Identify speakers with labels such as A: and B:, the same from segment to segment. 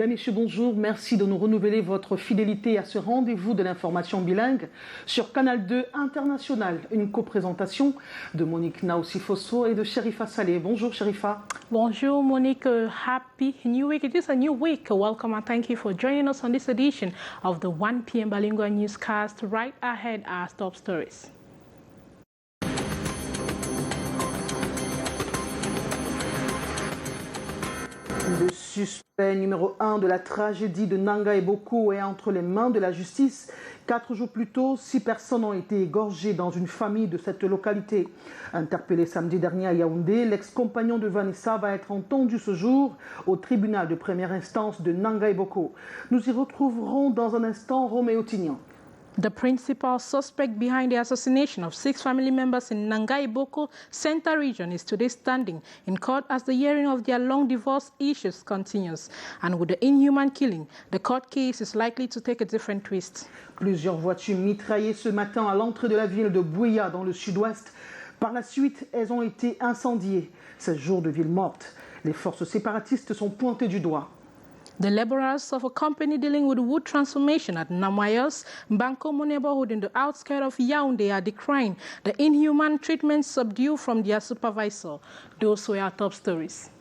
A: Mesdames, Messieurs, bonjour. Merci de nous renouveler votre fidélité à ce rendez-vous de l'information bilingue sur Canal 2 International. Une coprésentation de Monique Naousi-Fosso et de Sherifa Saleh. Bonjour Sherifa.
B: Bonjour Monique. Happy New Week. It is a new week. Welcome and thank you for joining us on this edition of the 1 p.m. Bilingual Newscast. Right ahead are top stories.
A: Le suspect numéro 1 de la tragédie de Nanga Eboko est entre les mains de la justice. 4 jours plus tôt, 6 personnes ont été égorgées dans une famille de cette localité. Interpellé samedi dernier à Yaoundé, l'ex-compagnon de Vanessa va être entendu ce jour au tribunal de première instance de Nanga Eboko. Nous y retrouverons dans un instant Roméo Tignan.
B: The principal suspect behind the assassination of 6 family members in Nanga Eboko Center region is today standing in court as the hearing of their long divorce issues continues. And with the inhuman killing, the court case is likely to take a different twist.
A: Plusieurs voitures mitraillées ce matin à l'entrée de la ville de Bouya dans le sud-ouest. Par la suite, elles ont été incendiées. 16 jours de ville morte. Les forces séparatistes sont pointées du doigt.
B: The laborers of a company dealing with wood transformation at Namayos, Bankomo neighborhood in the outskirts of Yaoundé are decrying the inhuman treatment subdue from their supervisor. Those were our top stories.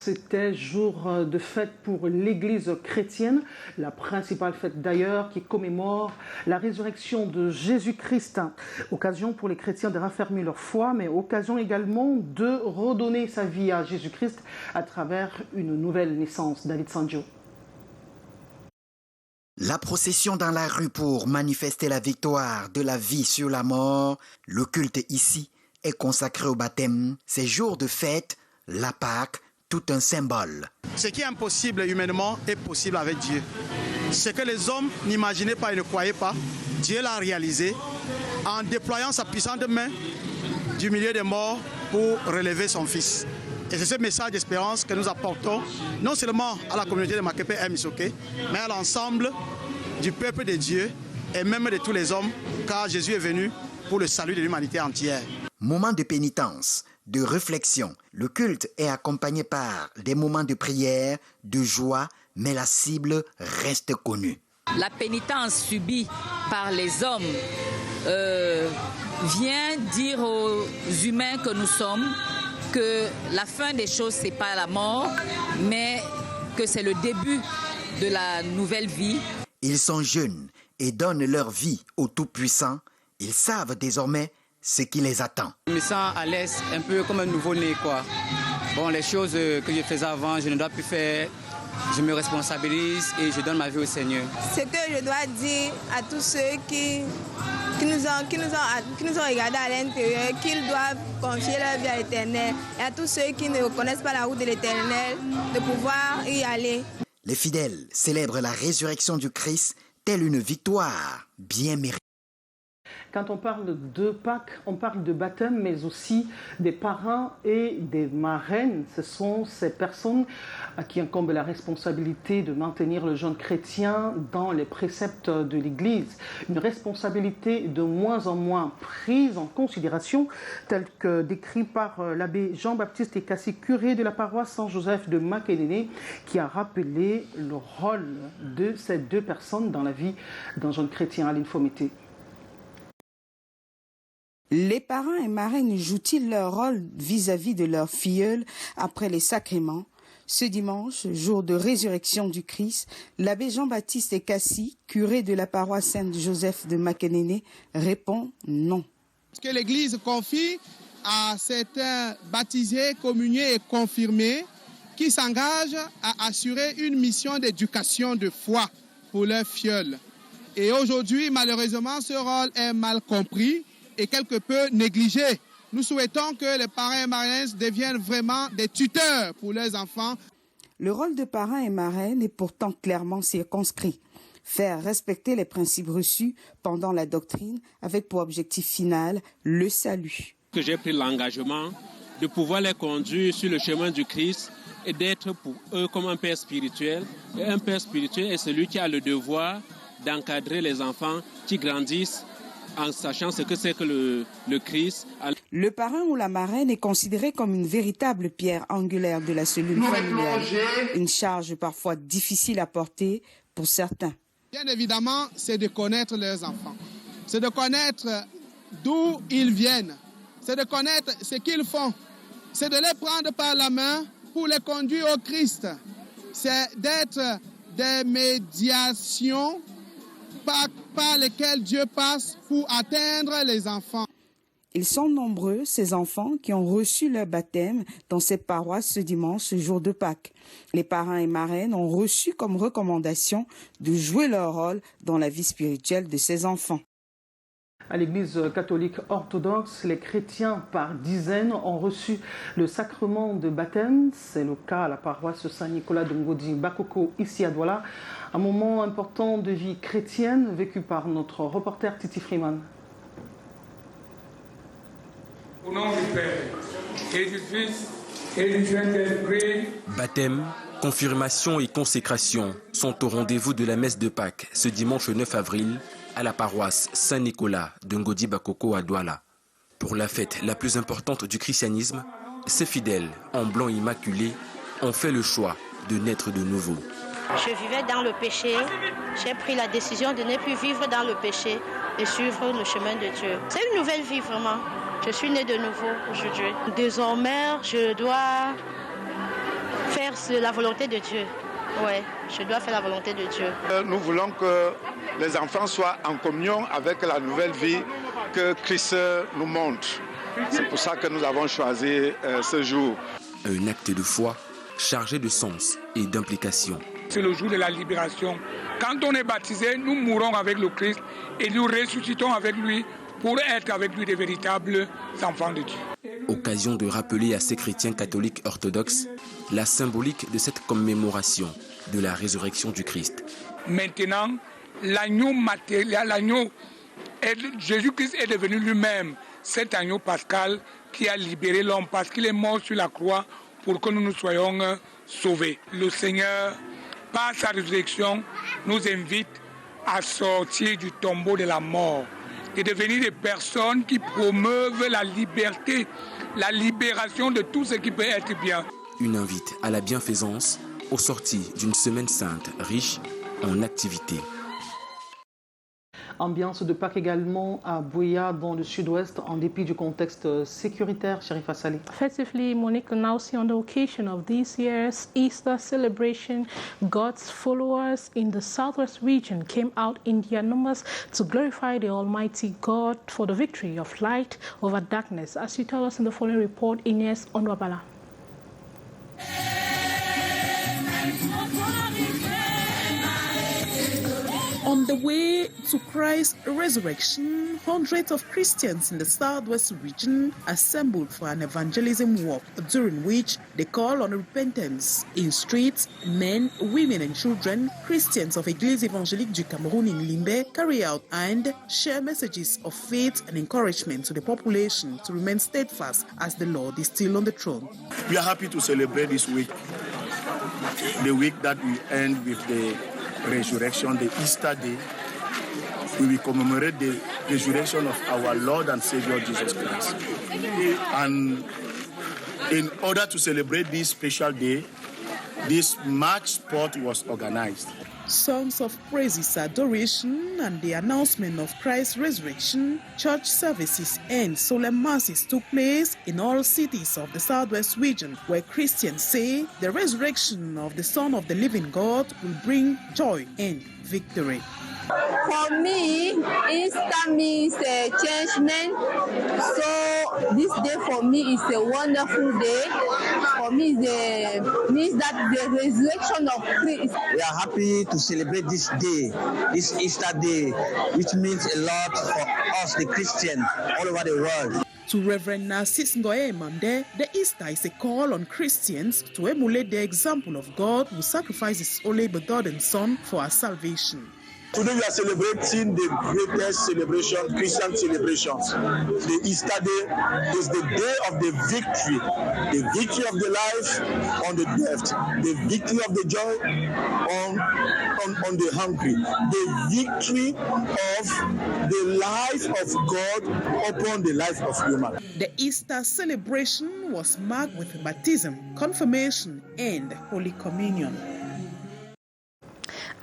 A: C'était jour de fête pour l'Église chrétienne, la principale fête d'ailleurs qui commémore la résurrection de Jésus-Christ. Occasion pour les chrétiens de raffermir leur foi, mais occasion également de redonner sa vie à Jésus-Christ à travers une nouvelle naissance. David Sanjo.
C: La procession dans la rue pour manifester la victoire de la vie sur la mort, le culte ici est consacré au baptême, ces jours de fête, la Pâque, tout un symbole.
D: Ce qui est impossible humainement est possible avec Dieu. Ce que les hommes n'imaginaient pas et ne croyaient pas, Dieu l'a réalisé en déployant sa puissante main du milieu des morts pour relever son Fils. Et c'est ce message d'espérance que nous apportons non seulement à la communauté de Makepe et Misoké, mais à l'ensemble du peuple de Dieu et même de tous les hommes, car Jésus est venu pour le salut de l'humanité entière.
C: Moment de pénitence, de réflexion. Le culte est accompagné par des moments de prière, de joie, mais la cible reste connue.
E: La pénitence subie par les hommes vient dire aux humains que nous sommes que la fin des choses, ce n'est pas la mort, mais que c'est le début de la nouvelle vie.
C: Ils sont jeunes et donnent leur vie au Tout-Puissant. Ils savent désormais ce qui les attend.
F: Je me sens à l'aise, un peu comme un nouveau-né, quoi. Bon, les choses que je faisais avant, je ne dois plus faire. Je me responsabilise et je donne ma vie au Seigneur.
G: Ce que je dois dire à tous ceux qui nous ont regardés à l'intérieur, qu'ils doivent confier leur vie à l'Éternel, et à tous ceux qui ne reconnaissent pas la route de l'Éternel, de pouvoir y aller.
C: Les fidèles célèbrent la résurrection du Christ telle une victoire bien méritée.
A: Quand on parle de Pâques, on parle de baptême, mais aussi des parrains et des marraines. Ce sont ces personnes à qui incombe la responsabilité de maintenir le jeune chrétien dans les préceptes de l'Église. Une responsabilité de moins en moins prise en considération, telle que décrite par l'abbé Jean-Baptiste Ekassi, curé de la paroisse Saint-Joseph de Makénéné, qui a rappelé le rôle de ces 2 personnes dans la vie d'un jeune chrétien à l'Infomété.
H: Les parents et marraines jouent-ils leur rôle vis-à-vis de leurs filleuls après les sacrements? Ce dimanche, jour de résurrection du Christ, l'abbé Jean-Baptiste Ekassi, curé de la paroisse Saint-Joseph de Makénéné, répond non.
I: Que l'Église confie à certains baptisés, communiés et confirmés qui s'engagent à assurer une mission d'éducation de foi pour leurs filleuls. Et aujourd'hui, malheureusement, ce rôle est mal compris et quelque peu négligé. Nous souhaitons que les parrains et marraines deviennent vraiment des tuteurs pour leurs enfants.
H: Le rôle de parrain et marraine est pourtant clairement circonscrit. Faire respecter les principes reçus pendant la doctrine avec pour objectif final le salut.
J: Que j'ai pris l'engagement de pouvoir les conduire sur le chemin du Christ et d'être pour eux comme un père spirituel. Et un père spirituel est celui qui a le devoir d'encadrer les enfants qui grandissent en sachant ce que c'est que le Christ.
H: Le parrain ou la marraine est considéré comme une véritable pierre angulaire de la cellule familiale. Une charge parfois difficile à porter pour certains.
I: Bien évidemment, c'est de connaître leurs enfants. C'est de connaître d'où ils viennent. C'est de connaître ce qu'ils font. C'est de les prendre par la main pour les conduire au Christ. C'est d'être des médiations par lesquelles Dieu passe pour atteindre les enfants.
H: Ils sont nombreux, ces enfants, qui ont reçu leur baptême dans cette paroisse ce dimanche, ce jour de Pâques. Les parrains et marraines ont reçu comme recommandation de jouer leur rôle dans la vie spirituelle de ces enfants.
A: À l'Église catholique orthodoxe, les chrétiens par dizaines ont reçu le sacrement de baptême. C'est le cas à la paroisse Saint-Nicolas de Ngodi Bakoko, ici à Douala. Un moment important de vie chrétienne vécu par notre reporter Titi Freeman.
K: Au nom du Père et du Fils et du Saint-Esprit.
L: Baptême, confirmation et consécration sont au rendez-vous de la messe de Pâques ce dimanche 9 avril à la paroisse Saint-Nicolas de Ngodi Bakoko à Douala. Pour la fête la plus importante du christianisme, ces fidèles en blanc immaculé ont fait le choix de naître de nouveau.
M: Je vivais dans le péché, j'ai pris la décision de ne plus vivre dans le péché et suivre le chemin de Dieu. C'est une nouvelle vie vraiment. Je suis née de nouveau aujourd'hui. Désormais, je dois faire la volonté de Dieu. Ouais, je dois faire la volonté de Dieu.
N: Nous voulons que les enfants soient en communion avec la nouvelle vie que Christ nous montre. C'est pour ça que nous avons choisi ce jour.
L: Un acte de foi chargé de sens et d'implication.
K: C'est le jour de la libération. Quand on est baptisé, nous mourons avec le Christ et nous ressuscitons avec lui pour être avec lui des véritables enfants de Dieu.
L: Occasion de rappeler à ces chrétiens catholiques orthodoxes la symbolique de cette commémoration de la résurrection du Christ.
K: Maintenant, l'agneau matériel, Jésus-Christ est devenu lui-même cet agneau pascal qui a libéré l'homme parce qu'il est mort sur la croix pour que nous soyons sauvés. Le Seigneur, par sa résurrection, nous invite à sortir du tombeau de la mort et devenir des personnes qui promeuvent la liberté, la libération de tout ce qui peut être bien.
L: Une invite à la bienfaisance au sorti d'une semaine sainte riche en activités.
A: Ambiance de Pâques également à Buea dans le sud-ouest en dépit du contexte sécuritaire, Sherifa Saleh.
B: Effectively, Monique, now see on the occasion of this year's Easter celebration, God's followers in the southwest region came out in their numbers to glorify the Almighty God for the victory of light over darkness, as you tell us in the following report, Ines Onwabala.
O: On the way to Christ's resurrection, hundreds of Christians in the southwest region assembled for an evangelism walk during which they call on repentance. In streets, men, women and children, Christians of Église évangélique du Cameroun in Limbe carry out and share messages of faith and encouragement to the population to remain steadfast as the Lord is still on the throne.
P: We are happy to celebrate this week, the week that we end with the resurrection, the Easter day. We will commemorate the resurrection of our Lord and Savior Jesus Christ. And in order to celebrate this special day, this march sport was organized.
O: Songs of praises, adoration, and the announcement of Christ's resurrection, church services and solemn masses took place in all cities of the southwest region, where Christians say the resurrection of the Son of the living God will bring joy and victory.
G: For me, Easter means changement. So this day for me is a wonderful day. For me, it means that the resurrection of Christ.
Q: We are happy to celebrate this day, this Easter day, which means a lot for us, the Christians, all over the world.
O: To Reverend Narcis Ngoye Mande, the Easter is a call on Christians to emulate the example of God who sacrificed his only begotten Son for our salvation.
P: Today we are celebrating the greatest celebration, Christian celebrations. The Easter Day is the day of the victory of the life on the death, the victory of the joy on the hungry, the victory of the life of God upon the life of human.
O: The Easter celebration was marked with baptism, confirmation, and Holy Communion.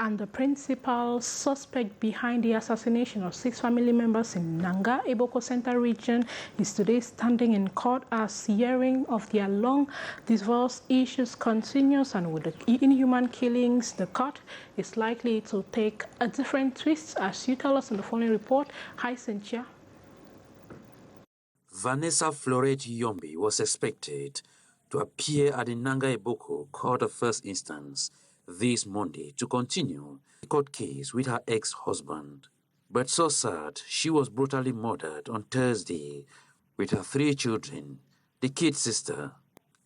B: And the principal suspect behind the assassination of 6 family members in Nanga, Eboko Central region, is today standing in court as hearing of their long divorce issues continues, and with the inhuman killings, the court is likely to take a different twist, as you tell us in the following report. Hi, Cynthia.
R: Vanessa Floret Yombi was expected to appear at the Nanga Eboko Court of First Instance this Monday to continue the court case with her ex-husband. But so sad, she was brutally murdered on Thursday with her 3 children, the kid sister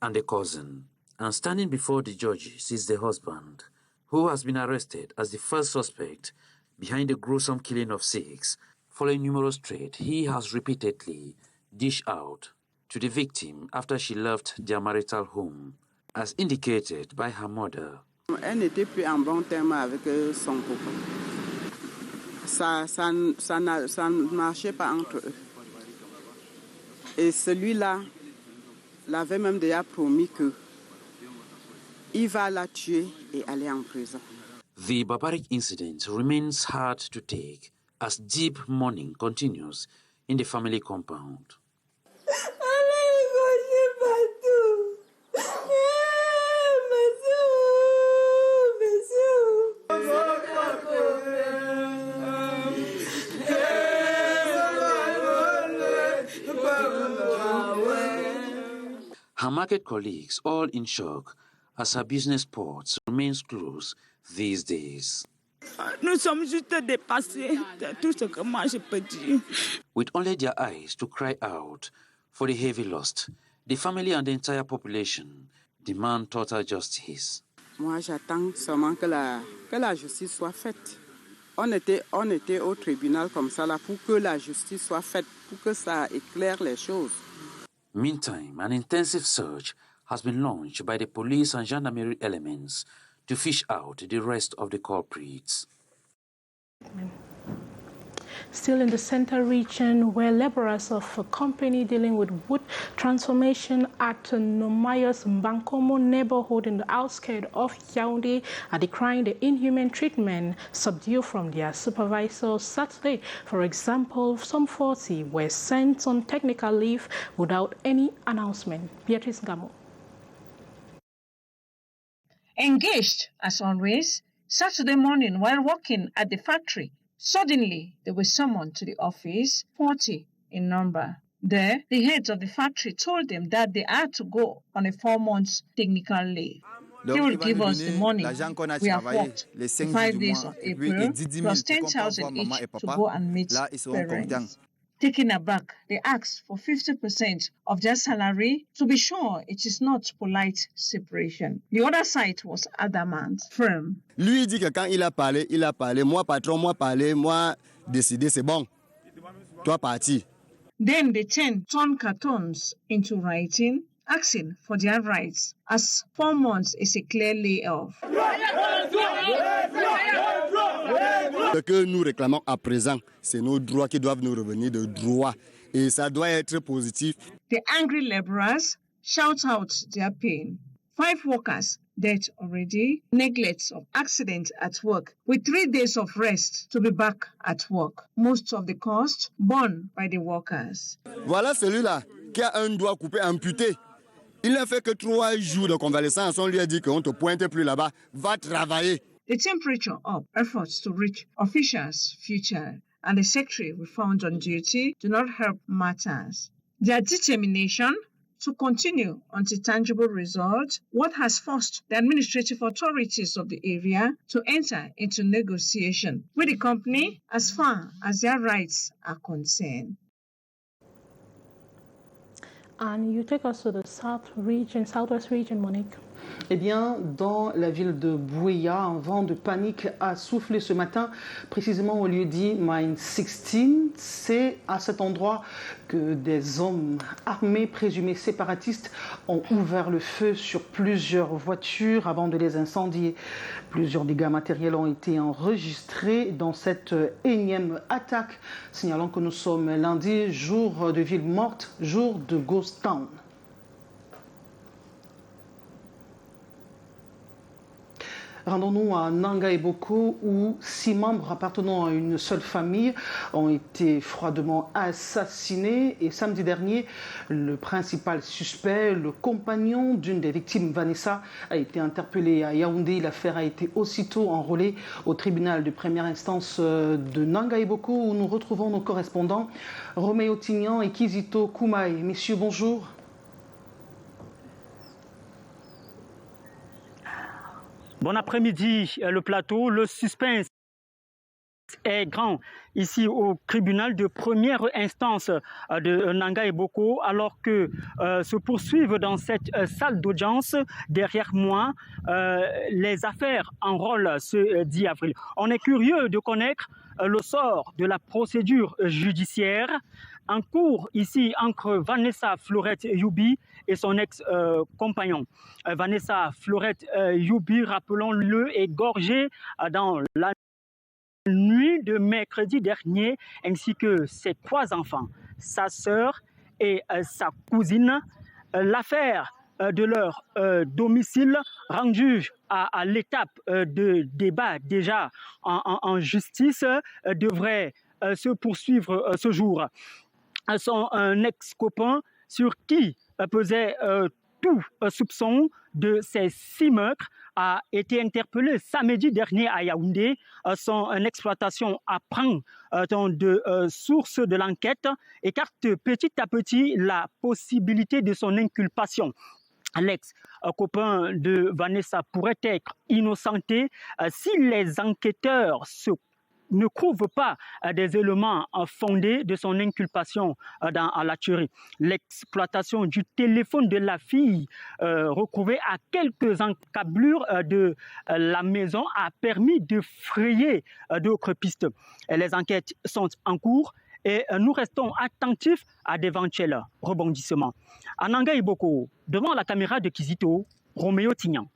R: and a cousin. And standing before the judges is the husband, who has been arrested as the first suspect behind the gruesome killing of 6. Following numerous threats he has repeatedly dished out to the victim after she left their marital home, as indicated by her mother.
S: Elle n'était plus en bon terme avec son copain. Ça ne marchait pas entre eux. Et celui-là l'avait même déjà promis qu'il va la tuer et aller en prison.
R: The barbaric incident remains hard to take as deep mourning continues in the family compound. Her market colleagues all in shock as her business ports remains closed these days.
T: Nous sommes juste dépassés de tout ce que moi je peux dire.
R: With only their eyes to cry out for the heavy loss, the family and the entire population demand total justice.
S: Moi j'attends seulement que la justice soit faite. On était au tribunal comme ça là pour que la justice soit faite, pour que ça éclaire les choses.
R: Meantime, an intensive search has been launched by the police and gendarmerie elements to fish out the rest of the culprits.
B: Still in the Central region, where laborers of a company dealing with wood transformation at Nomayas Mbankomo neighborhood in the outskirts of Yaoundé are decrying the inhuman treatment subdued from their supervisors Saturday. For example, some 40 were sent on technical leave without any announcement. Beatrice Ngamo.
U: Engaged as always, Saturday morning while working at the factory, suddenly they were summoned to the office, 40 in number. There, the heads of the factory told them that they had to go on a 4-month technical leave. They will give us the money we have worked, the 5 days of April, plus 10,000 each to go and meet parents. Taken aback, they asked for 50% of their salary to be sure it is not polite separation. The other side was adamant, firm.
V: Lui dit que quand il a parlé, moi patron, moi parlé, moi décidé, c'est bon. Toi parti.
U: Then they turned cartons into writing, asking for their rights, as 4 months is a clear layoff.
V: Ce que nous réclamons à présent, c'est nos droits qui doivent nous revenir de droit. Et ça doit être positif.
U: The angry laborers shout out their pain. 5 workers dead already, neglect of accidents at work, with 3 days of rest to be back at work. Most of the cost borne by the workers.
V: Voilà celui-là qui a un doigt coupé, amputé. Il n'a fait que 3 jours de convalescence. On lui a dit qu'on ne te pointe plus là-bas. Va travailler.
U: The temperature up, efforts to reach officials' future, and the secretary we found on duty do not help matters. Their determination to continue until tangible results, what has forced the administrative authorities of the area to enter into negotiation with the company as far as their rights are concerned.
B: And you take us to the southwest region, Monique.
A: Eh bien, dans la ville de Buea, un vent de panique a soufflé ce matin, précisément au lieu dit Mine 16. C'est à cet endroit que des hommes armés présumés séparatistes ont ouvert le feu sur plusieurs voitures avant de les incendier. Plusieurs dégâts matériels ont été enregistrés dans cette énième attaque, signalant que nous sommes lundi, jour de ville morte, jour de Ghost Town. Rendons-nous à Nanga et Boko où 6 membres appartenant à une seule famille ont été froidement assassinés. Et samedi dernier, le principal suspect, le compagnon d'une des victimes, Vanessa, a été interpellé à Yaoundé. L'affaire a été aussitôt enrôlée au tribunal de première instance de Nanga et Boko où nous retrouvons nos correspondants Roméo Tignan et Kizito Koumaï. Messieurs, bonjour.
D: Bon après-midi, le plateau. Le suspense est grand ici au tribunal de première instance de Nanga et Boko, alors que se poursuivent dans cette salle d'audience derrière moi les affaires en rôle ce 10 avril. On est curieux de connaître le sort de la procédure judiciaire en cours ici entre Vanessa Florette Youbi et son ex-compagnon. Vanessa Florette Youbi, rappelons-le, est gorgée dans la nuit de mercredi dernier, ainsi que ses 3 enfants, sa sœur et sa cousine. L'affaire de leur domicile rendu à l'étape de débat déjà en justice devrait se poursuivre ce jour. Son ex-copain sur qui pesait tout soupçon de ces 6 meurtres a été interpellé samedi dernier à Yaoundé. Son exploitation apprend de sources de l'enquête écarte petit à petit la possibilité de son inculpation. L'ex-copain de Vanessa pourrait être innocenté si les enquêteurs ne trouvent pas des éléments fondés de son inculpation à la tuerie. L'exploitation du téléphone de la fille retrouvée à quelques encablures de la maison a permis de frayer d'autres pistes. Les enquêtes sont en cours et nous restons attentifs à d'éventuels rebondissements. À Nanga et Boko, devant la caméra de Kizito, Roméo Tignan.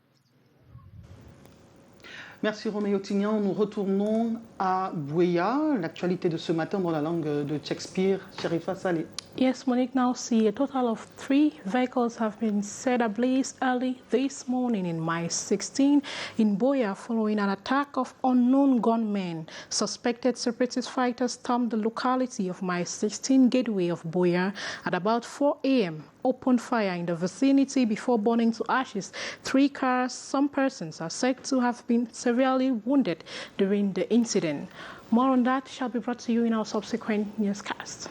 A: Merci Roméo Tignan. Nous retournons à Buea. L'actualité de ce matin dans la langue de Shakespeare. Sherifa Saleh.
B: Yes, Monique, now see a total of 3 vehicles have been set ablaze early this morning in Mile 16 in Buea following an attack of unknown gunmen. Suspected separatist fighters stormed the locality of Mile 16 gateway of Buea at about 4 a.m. Opened fire in the vicinity before burning to ashes 3 cars. Some persons are said to have been severely wounded during the incident. More on that shall be brought to you in our subsequent newscast.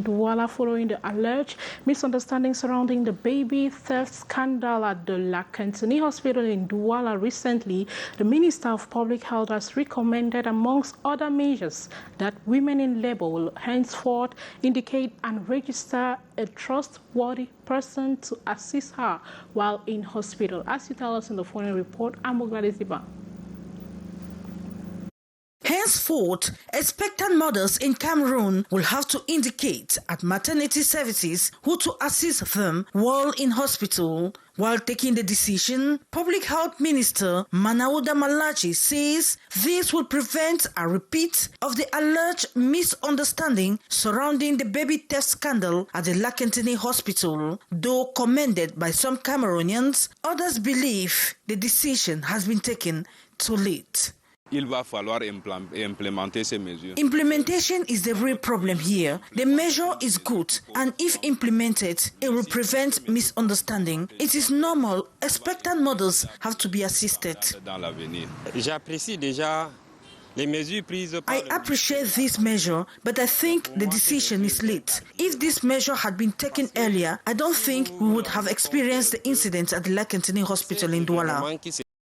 B: Douala following the alleged misunderstanding surrounding the baby theft scandal at the La Cantini Hospital in Douala recently, the Minister of Public Health has recommended, amongst other measures, that women in labor will henceforth indicate and register a trustworthy person to assist her while in hospital. As you tell us in the following report, Amogade Ziba.
E: Henceforth, expectant mothers in Cameroon will have to indicate at maternity services who to assist them while in hospital. While taking the decision, Public Health Minister Manauda Malachi says this will prevent a repeat of the alleged misunderstanding surrounding the baby theft scandal at the La Cantini Hospital. Though commended by some Cameroonians, others believe the decision has been taken too late.
W: Il va falloir implémenter ces mesures.
E: Implementation is the real problem here. The measure is good, and if implemented, it will prevent misunderstanding. It is normal. Expectant mothers have to be assisted.
W: J'apprécie déjà les mesures prises par
E: I appreciate this measure, but I think the decision is late. If this measure had been taken earlier, I don't think we would have experienced the incident at the La Cantini Hospital in Douala.